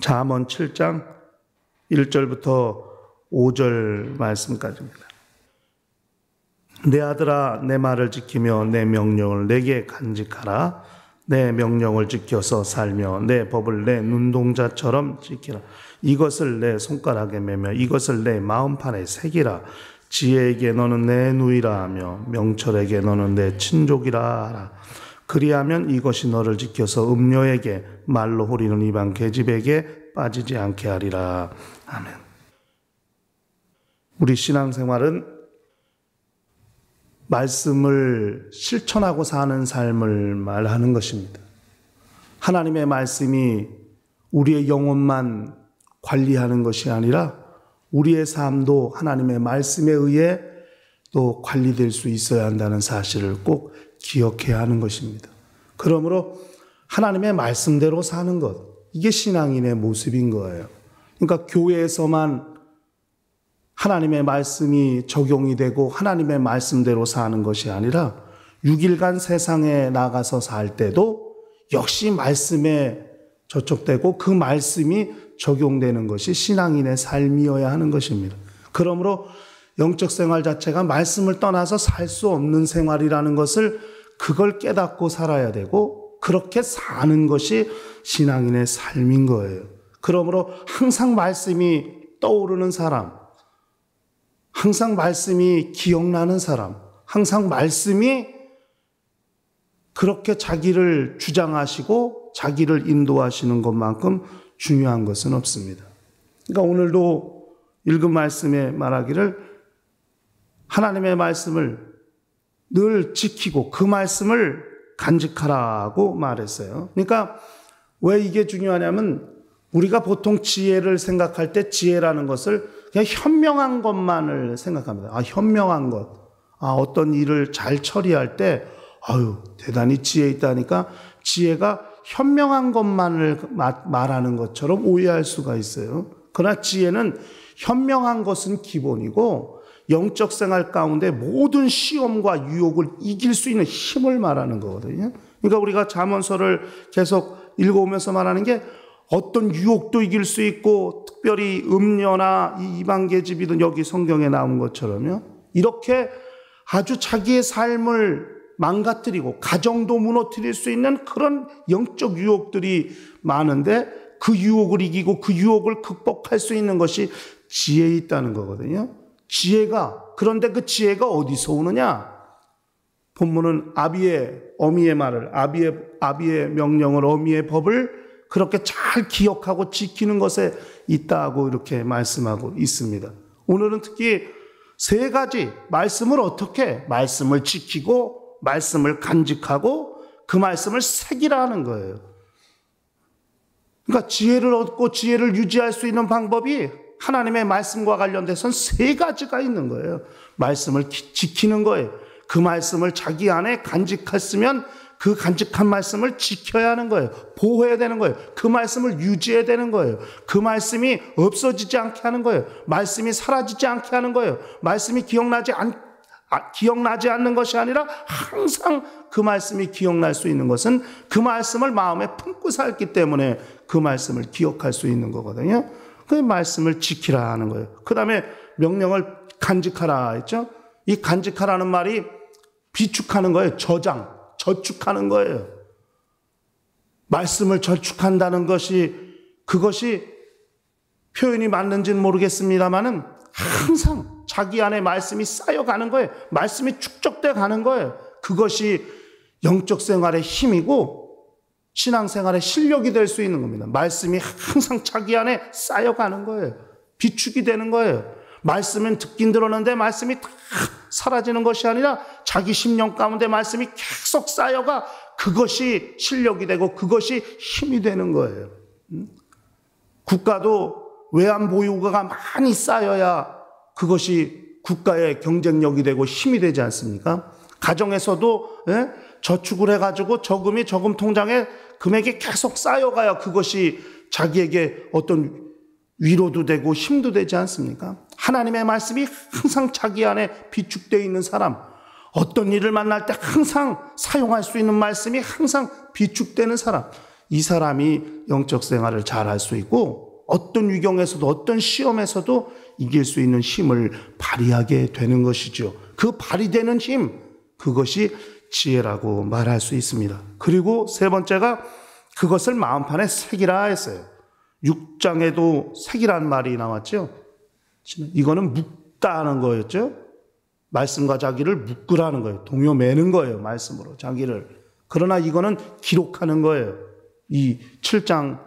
잠언 7장 1절부터 5절 말씀까지입니다. 내 아들아, 내 말을 지키며 내 명령을 내게 간직하라. 내 명령을 지켜서 살며 내 법을 내 눈동자처럼 지키라. 이것을 내 손가락에 매며 이것을 내 마음판에 새기라. 지혜에게 너는 내 누이라 하며 명철에게 너는 내 친족이라 하라. 그리하면 이것이 너를 지켜서 음녀에게 말로 호리는 이방 계집에게 빠지지 않게 하리라. 아멘. 우리 신앙생활은 말씀을 실천하고 사는 삶을 말하는 것입니다. 하나님의 말씀이 우리의 영혼만 관리하는 것이 아니라 우리의 삶도 하나님의 말씀에 의해 또 관리될 수 있어야 한다는 사실을 꼭 기억해야 하는 것입니다. 그러므로 하나님의 말씀대로 사는 것, 이게 신앙인의 모습인 거예요. 그러니까 교회에서만 하나님의 말씀이 적용이 되고 하나님의 말씀대로 사는 것이 아니라 6일간 세상에 나가서 살 때도 역시 말씀에 저촉되고 그 말씀이 적용되는 것이 신앙인의 삶이어야 하는 것입니다. 그러므로 영적 생활 자체가 말씀을 떠나서 살 수 없는 생활이라는 것을 그걸 깨닫고 살아야 되고 그렇게 사는 것이 신앙인의 삶인 거예요. 그러므로 항상 말씀이 떠오르는 사람, 항상 말씀이 기억나는 사람, 항상 말씀이 그렇게 자기를 주장하시고 자기를 인도하시는 것만큼 중요한 것은 없습니다. 그러니까 오늘도 읽은 말씀에 말하기를 하나님의 말씀을 늘 지키고 그 말씀을 간직하라고 말했어요. 그러니까 왜 이게 중요하냐면 우리가 보통 지혜를 생각할 때 지혜라는 것을 그냥 현명한 것만을 생각합니다. 현명한 것. 어떤 일을 잘 처리할 때 대단히 지혜 있다니까 지혜가 현명한 것만을 말하는 것처럼 오해할 수가 있어요. 그러나 지혜는 현명한 것은 기본이고 영적 생활 가운데 모든 시험과 유혹을 이길 수 있는 힘을 말하는 거거든요. 그러니까 우리가 잠언서를 계속 읽어오면서 말하는 게 어떤 유혹도 이길 수 있고 특별히 음녀나 이방 계집이든 여기 성경에 나온 것처럼요. 이렇게 아주 자기의 삶을 망가뜨리고 가정도 무너뜨릴 수 있는 그런 영적 유혹들이 많은데 그 유혹을 이기고 그 유혹을 극복할 수 있는 것이 지혜에 있다는 거거든요. 그런데 그 지혜가 어디서 오느냐? 본문은 어미의 말을, 아비의 명령을, 어미의 법을 그렇게 잘 기억하고 지키는 것에 있다고 이렇게 말씀하고 있습니다. 오늘은 특히 3가지 말씀을 지키고 말씀을 간직하고 그 말씀을 새기라 하는 거예요. 그러니까 지혜를 얻고 지혜를 유지할 수 있는 방법이 하나님의 말씀과 관련돼서는 3가지가 있는 거예요. 말씀을 지키는 거예요. 그 말씀을 자기 안에 간직했으면 그 간직한 말씀을 지켜야 하는 거예요. 보호해야 되는 거예요. 그 말씀을 유지해야 되는 거예요. 그 말씀이 없어지지 않게 하는 거예요. 말씀이 사라지지 않게 하는 거예요. 말씀이 기억나지 않는 것이 아니라 항상 그 말씀이 기억날 수 있는 것은 그 말씀을 마음에 품고 살기 때문에 그 말씀을 기억할 수 있는 거거든요. 그 말씀을 지키라 하는 거예요. 그 다음에 명령을 간직하라 했죠. 이 간직하라는 말이 비축하는 거예요. 저축하는 거예요. 말씀을 저축한다는 그것이 표현이 맞는지는 모르겠습니다만은 항상 자기 안에 말씀이 쌓여가는 거예요. 말씀이 축적돼 가는 거예요. 그것이 영적 생활의 힘이고 신앙생활의 실력이 될 수 있는 겁니다. 말씀이 항상 자기 안에 쌓여가는 거예요. 비축이 되는 거예요. 말씀은 듣긴 들었는데 말씀이 다 사라지는 것이 아니라 자기 심령 가운데 말씀이 계속 쌓여가 그것이 실력이 되고 그것이 힘이 되는 거예요. 국가도 외환 보유고가 많이 쌓여야 그것이 국가의 경쟁력이 되고 힘이 되지 않습니까? 가정에서도 저축을 해가지고 저금 통장에 금액이 계속 쌓여가야 그것이 자기에게 어떤 위로도 되고 힘도 되지 않습니까? 하나님의 말씀이 항상 자기 안에 비축되어 있는 사람, 어떤 일을 만날 때 항상 사용할 수 있는 말씀이 항상 비축되는 사람, 이 사람이 영적 생활을 잘할 수 있고 어떤 위경에서도 어떤 시험에서도 이길 수 있는 힘을 발휘하게 되는 것이죠. 그 발휘되는 힘, 그것이 지혜라고 말할 수 있습니다. 그리고 세 번째가 그것을 마음판에 새기라 했어요. 6장에도 새기란 말이 나왔죠. 이거는 묶다는 거였죠. 말씀과 자기를 묶으라는 거예요. 동요 매는 거예요. 말씀으로 자기를. 그러나 이거는 기록하는 거예요. 이 7장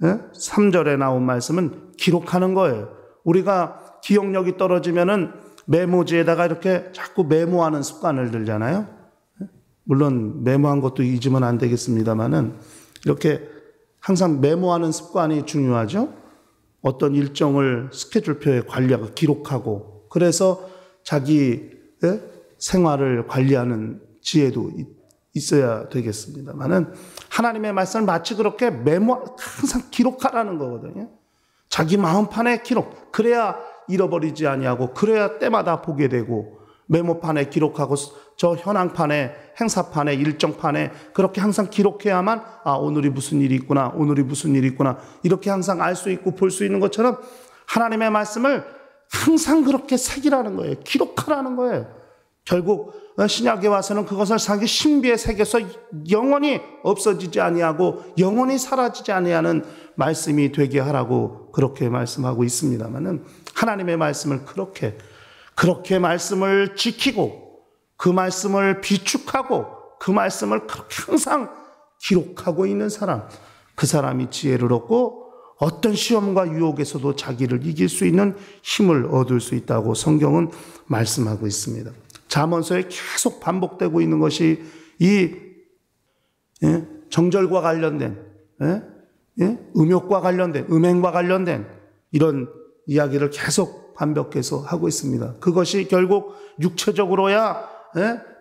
3절에 나온 말씀은 기록하는 거예요. 우리가 기억력이 떨어지면은 메모지에다가 이렇게 자꾸 메모하는 습관을 들잖아요. 물론 메모한 것도 잊으면 안 되겠습니다만은 이렇게 항상 메모하는 습관이 중요하죠. 어떤 일정을 스케줄표에 관리하고 기록하고 그래서 자기 생활을 관리하는 지혜도 있어야 되겠습니다만은 하나님의 말씀을 마치 그렇게 항상 기록하라는 거거든요. 자기 마음판에 기록. 그래야 잃어버리지 아니하고 그래야 때마다 보게 되고 메모판에 기록하고 저 현황판에 행사판에 일정판에 그렇게 항상 기록해야만 오늘이 무슨 일이 있구나 오늘이 무슨 일이 있구나 이렇게 항상 알 수 있고 볼 수 있는 것처럼 하나님의 말씀을 항상 그렇게 새기라는 거예요. 기록하라는 거예요. 결국 신약에 와서는 그것을 자기 신비에 새겨서 영원히 없어지지 아니하고 영원히 사라지지 아니하는 말씀이 되게 하라고 그렇게 말씀하고 있습니다만은 하나님의 말씀을 그렇게 말씀을 지키고 그 말씀을 비축하고 그 말씀을 항상 기록하고 있는 사람, 그 사람이 지혜를 얻고 어떤 시험과 유혹에서도 자기를 이길 수 있는 힘을 얻을 수 있다고 성경은 말씀하고 있습니다. 잠언서에 계속 반복되고 있는 것이 이 정절과 관련된 음욕과 관련된 음행과 관련된 이런 이야기를 계속 반복해서 하고 있습니다. 그것이 결국 육체적으로야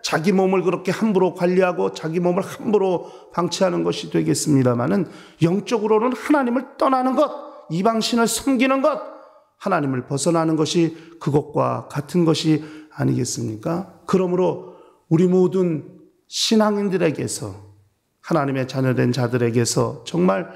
자기 몸을 그렇게 함부로 관리하고 자기 몸을 함부로 방치하는 것이 되겠습니다마는 영적으로는 하나님을 떠나는 것, 이방신을 섬기는 것, 하나님을 벗어나는 것이 그것과 같은 것이 아니겠습니까? 그러므로 우리 모든 신앙인들에게서 하나님의 자녀된 자들에게서 정말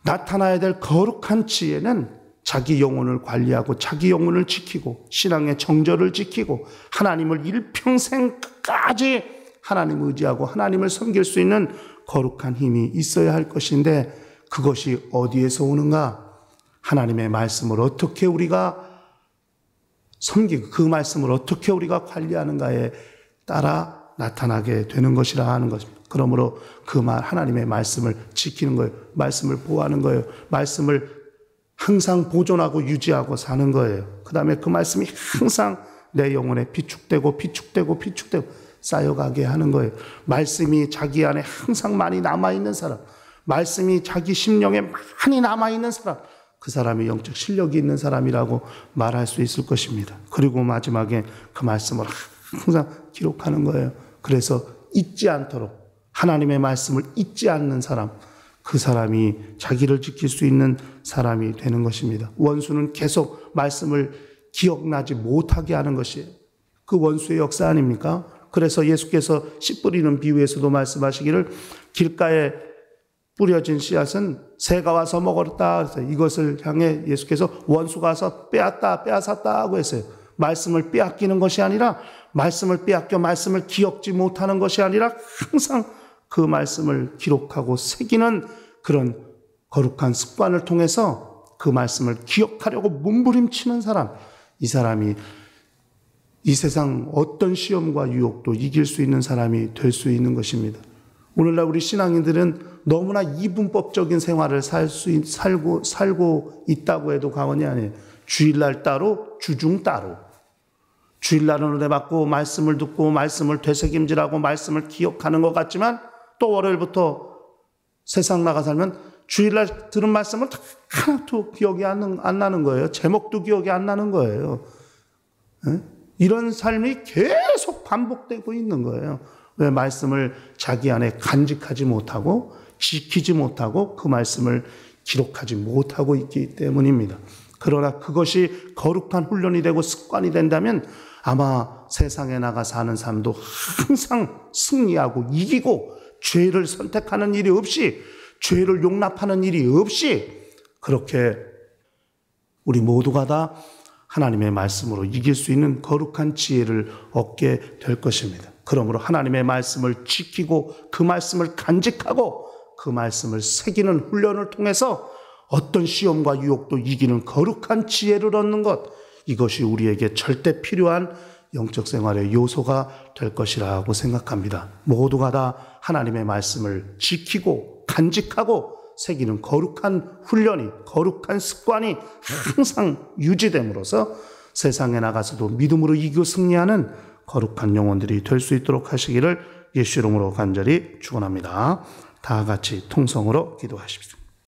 나타나야 될 거룩한 지혜는 자기 영혼을 관리하고 자기 영혼을 지키고 신앙의 정절을 지키고 하나님을 일평생까지 하나님을 의지하고 하나님을 섬길 수 있는 거룩한 힘이 있어야 할 것인데 그것이 어디에서 오는가? 하나님의 말씀을 어떻게 우리가 섬기고 그 말씀을 어떻게 우리가 관리하는가에 따라 나타나게 되는 것이라 하는 것입니다. 그러므로 하나님의 말씀을 지키는 거예요. 말씀을 보호하는 거예요. 말씀을 항상 보존하고 유지하고 사는 거예요. 그 다음에 그 말씀이 항상 내 영혼에 비축되고 쌓여가게 하는 거예요. 말씀이 자기 안에 항상 많이 남아있는 사람, 말씀이 자기 심령에 많이 남아있는 사람, 그 사람이 영적 실력이 있는 사람이라고 말할 수 있을 것입니다. 그리고 마지막에 그 말씀을 항상 기록하는 거예요. 그래서 잊지 않도록 하나님의 말씀을 잊지 않는 사람, 그 사람이 자기를 지킬 수 있는 사람이 되는 것입니다. 원수는 계속 말씀을 기억나지 못하게 하는 것이에요. 그 원수의 역사 아닙니까? 그래서 예수께서 씨 뿌리는 비유에서도 말씀하시기를 길가에 뿌려진 씨앗은 새가 와서 먹었다. 이것을 향해 예수께서 원수가 와서 빼앗았다 하고 했어요. 말씀을 빼앗기는 것이 아니라 말씀을 빼앗겨 말씀을 기억지 못하는 것이 아니라 항상 그 말씀을 기록하고 새기는 그런 거룩한 습관을 통해서 그 말씀을 기억하려고 몸부림치는 사람, 이 사람이 이 세상 어떤 시험과 유혹도 이길 수 있는 사람이 될 수 있는 것입니다. 오늘날 우리 신앙인들은 너무나 이분법적인 생활을 살고 있다고 해도 과언이 아니에요. 주일날 따로, 주중 따로. 주일날은 은혜 받고 말씀을 듣고 말씀을 되새김질하고 말씀을 기억하는 것 같지만 또 월요일부터 세상 나가 살면 주일날 들은 말씀을 하나도 기억이 안 나는 거예요. 제목도 기억이 안 나는 거예요. 이런 삶이 계속 반복되고 있는 거예요. 왜 말씀을 자기 안에 간직하지 못하고 지키지 못하고 그 말씀을 기록하지 못하고 있기 때문입니다. 그러나 그것이 거룩한 훈련이 되고 습관이 된다면 아마 세상에 나가 사는 삶도 항상 승리하고 이기고 죄를 선택하는 일이 없이 죄를 용납하는 일이 없이 그렇게 우리 모두가 다 하나님의 말씀으로 이길 수 있는 거룩한 지혜를 얻게 될 것입니다. 그러므로 하나님의 말씀을 지키고 그 말씀을 간직하고 그 말씀을 새기는 훈련을 통해서 어떤 시험과 유혹도 이기는 거룩한 지혜를 얻는 것, 이것이 우리에게 절대 필요한 영적 생활의 요소가 될 것이라고 생각합니다. 모두가 다 하나님의 말씀을 지키고 간직하고 새기는 거룩한 훈련이, 거룩한 습관이 항상 유지됨으로써 세상에 나가서도 믿음으로 이기고 승리하는 거룩한 영혼들이 될 수 있도록 하시기를 예수 이름으로 간절히 축원합니다. 다 같이 통성으로 기도하십시오.